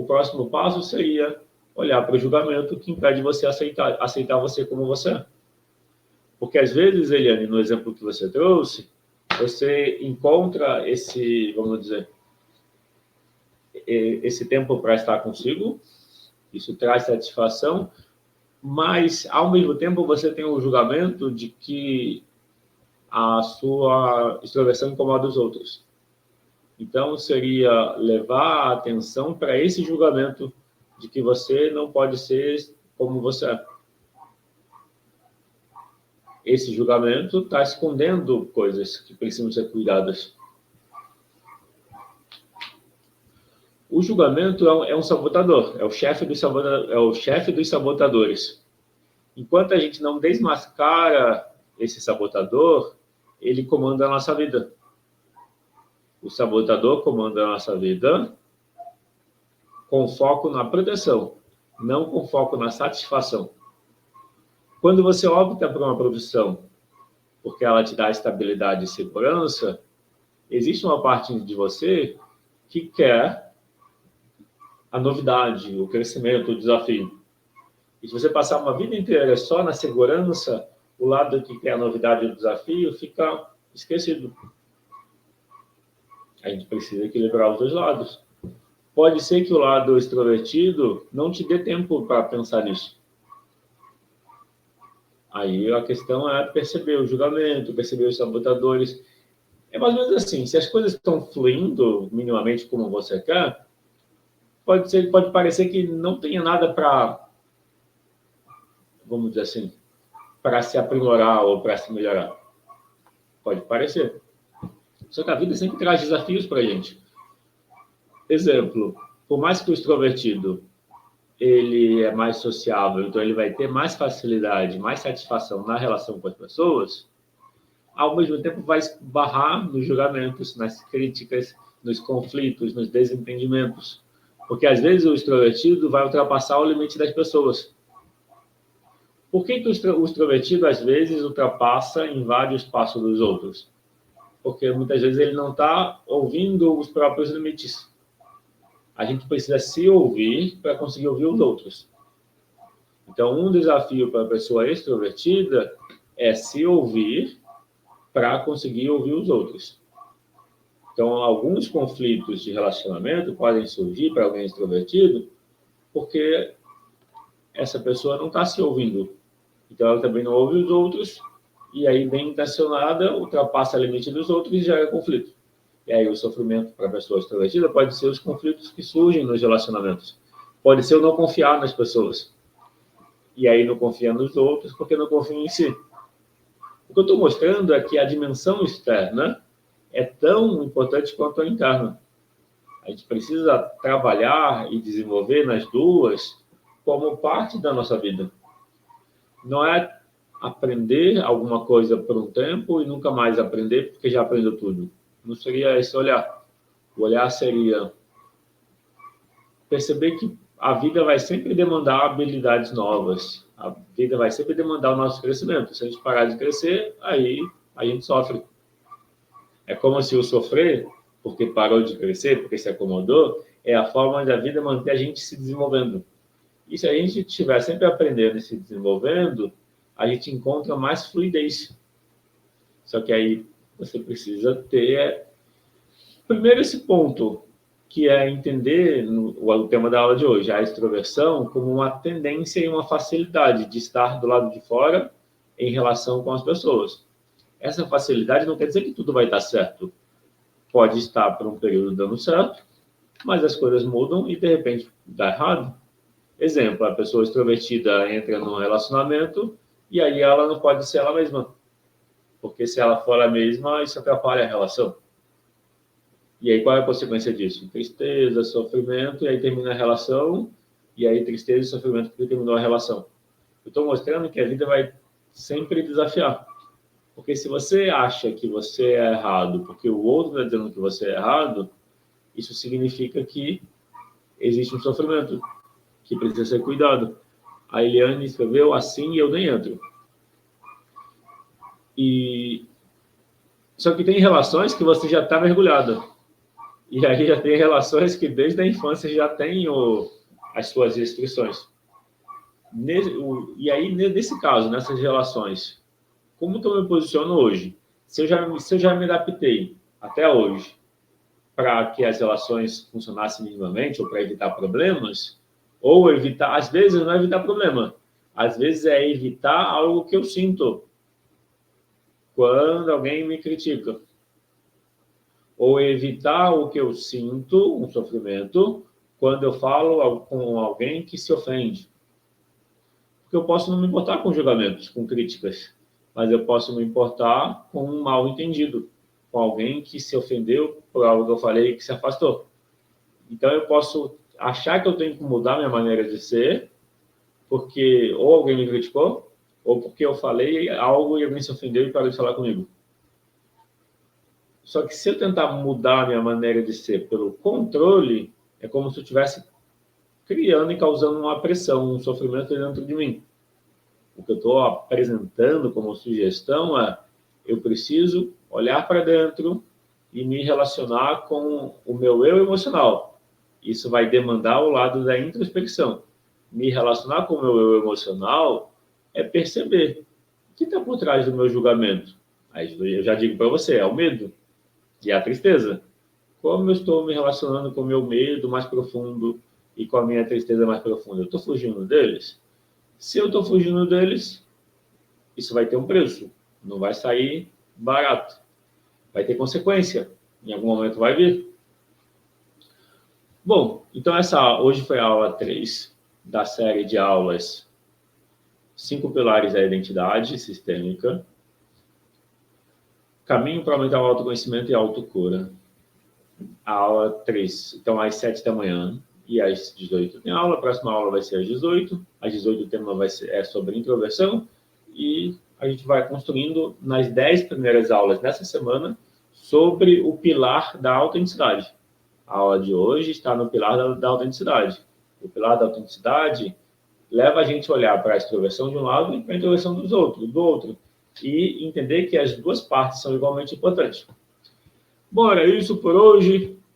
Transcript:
próximo passo seria olhar para o julgamento que impede você aceitar você como você é. Porque, às vezes, Eliane, no exemplo que você trouxe, você encontra esse, vamos dizer, esse tempo para estar consigo, isso traz satisfação, mas, ao mesmo tempo, você tem o julgamento de que a sua extroversão incomoda os outros. Então, seria levar a atenção para esse julgamento de que você não pode ser como você é. Esse julgamento está escondendo coisas que precisam ser cuidadas. O julgamento é um sabotador, é o chefe dos sabotadores. Enquanto a gente não desmascara esse sabotador, ele comanda a nossa vida. O sabotador comanda a nossa vida com foco na proteção, não com foco na satisfação. Quando você opta por uma profissão porque ela te dá estabilidade e segurança, existe uma parte de você que quer a novidade, o crescimento, o desafio. E se você passar uma vida inteira só na segurança, o lado que quer a novidade e o desafio fica esquecido. A gente precisa equilibrar os dois lados. Pode ser que o lado extrovertido não te dê tempo para pensar nisso. Aí a questão é perceber o julgamento, perceber os sabotadores. É mais ou menos assim, se as coisas estão fluindo minimamente como você quer, pode parecer que não tenha nada para, vamos dizer assim, para se aprimorar ou para se melhorar. Pode parecer. Só que a vida sempre traz desafios para a gente. Exemplo, por mais que o extrovertido ele é mais sociável, então ele vai ter mais facilidade, mais satisfação na relação com as pessoas, ao mesmo tempo vai esbarrar nos julgamentos, nas críticas, nos conflitos, nos desentendimentos. Porque, às vezes, o extrovertido vai ultrapassar o limite das pessoas. Por que o extrovertido, às vezes, ultrapassa em vários passos dos outros? Porque, muitas vezes, ele não está ouvindo os próprios limites. A gente precisa se ouvir para conseguir ouvir os outros. Então, um desafio para a pessoa extrovertida é se ouvir para conseguir ouvir os outros. Então, alguns conflitos de relacionamento podem surgir para alguém extrovertido porque essa pessoa não está se ouvindo. Então, ela também não ouve os outros e aí, bem intencionada, ultrapassa o limite dos outros e gera conflito. E aí, o sofrimento para a pessoa extrovertida pode ser os conflitos que surgem nos relacionamentos. Pode ser o não confiar nas pessoas. E aí, não confia nos outros porque não confia em si. O que eu estou mostrando é que a dimensão externa é tão importante quanto a interna. A gente precisa trabalhar e desenvolver nas duas como parte da nossa vida. Não é aprender alguma coisa por um tempo e nunca mais aprender porque já aprendeu tudo. Não seria esse olhar. O olhar seria perceber que a vida vai sempre demandar habilidades novas. A vida vai sempre demandar o nosso crescimento. Se a gente parar de crescer, aí a gente sofre. É como se o sofrer, porque parou de crescer, porque se acomodou, é a forma da vida manter a gente se desenvolvendo. E se a gente estiver sempre aprendendo e se desenvolvendo, a gente encontra mais fluidez. Só que aí você precisa ter, primeiro, esse ponto, que é entender o tema da aula de hoje, a extroversão como uma tendência e uma facilidade de estar do lado de fora em relação com as pessoas. Essa facilidade não quer dizer que tudo vai estar certo. Pode estar por um período dando certo, mas as coisas mudam e, de repente, dá errado. Exemplo, a pessoa extrovertida entra num relacionamento e aí ela não pode ser ela mesma. Porque se ela for a mesma, isso atrapalha a relação. E aí, qual é a consequência disso? Tristeza, sofrimento, e aí termina a relação, e aí tristeza e sofrimento porque terminou a relação. Eu estou mostrando que a vida vai sempre desafiar. Porque se você acha que você é errado porque o outro está dizendo que você é errado, isso significa que existe um sofrimento que precisa ser cuidado. A Eliane escreveu assim e eu nem entro. Só que tem relações que você já está mergulhada. E aí já tem relações que desde a infância já tem as suas restrições. E aí, nesse caso, nessas relações, como que eu me posiciono hoje? Se eu já me adaptei até hoje para que as relações funcionassem minimamente ou para evitar problemas, ou evitar, às vezes não é evitar problema, às vezes é evitar algo que eu sinto quando alguém me critica, ou evitar o que eu sinto, um sofrimento, quando eu falo com alguém que se ofende. Porque eu posso não me importar com julgamentos, com críticas, mas eu posso me importar com um mal entendido, com alguém que se ofendeu por algo que eu falei e que se afastou. Então eu posso achar que eu tenho que mudar minha maneira de ser, porque ou alguém me criticou, ou porque eu falei algo e alguém se ofendeu e parou de falar comigo. Só que se eu tentar mudar minha maneira de ser pelo controle, é como se eu estivesse criando e causando uma pressão, um sofrimento dentro de mim. O que eu estou apresentando como sugestão é: eu preciso olhar para dentro e me relacionar com o meu eu emocional. Isso vai demandar o lado da introspecção. Me relacionar com o meu eu emocional é perceber o que está por trás do meu julgamento. Aí eu já digo para você, é o medo e a tristeza. Como eu estou me relacionando com o meu medo mais profundo e com a minha tristeza mais profunda? Eu estou fugindo deles? Se eu estou fugindo deles, isso vai ter um preço. Não vai sair barato. Vai ter consequência. Em algum momento vai vir. Bom, então hoje foi a aula 3 da série de aulas 5 pilares da identidade sistêmica. Caminho para aumentar o autoconhecimento e a autocura. A aula 3, então às 7 da manhã e às 18 tem aula. A próxima aula vai ser às 18. Às 18 o tema é sobre introversão. E a gente vai construindo nas 10 primeiras aulas dessa semana sobre o pilar da autenticidade. A aula de hoje está no pilar da autenticidade. O pilar da autenticidade leva a gente a olhar para a extroversão de um lado e para a introversão do outro. E entender que as duas partes são igualmente importantes. Bom, era isso por hoje.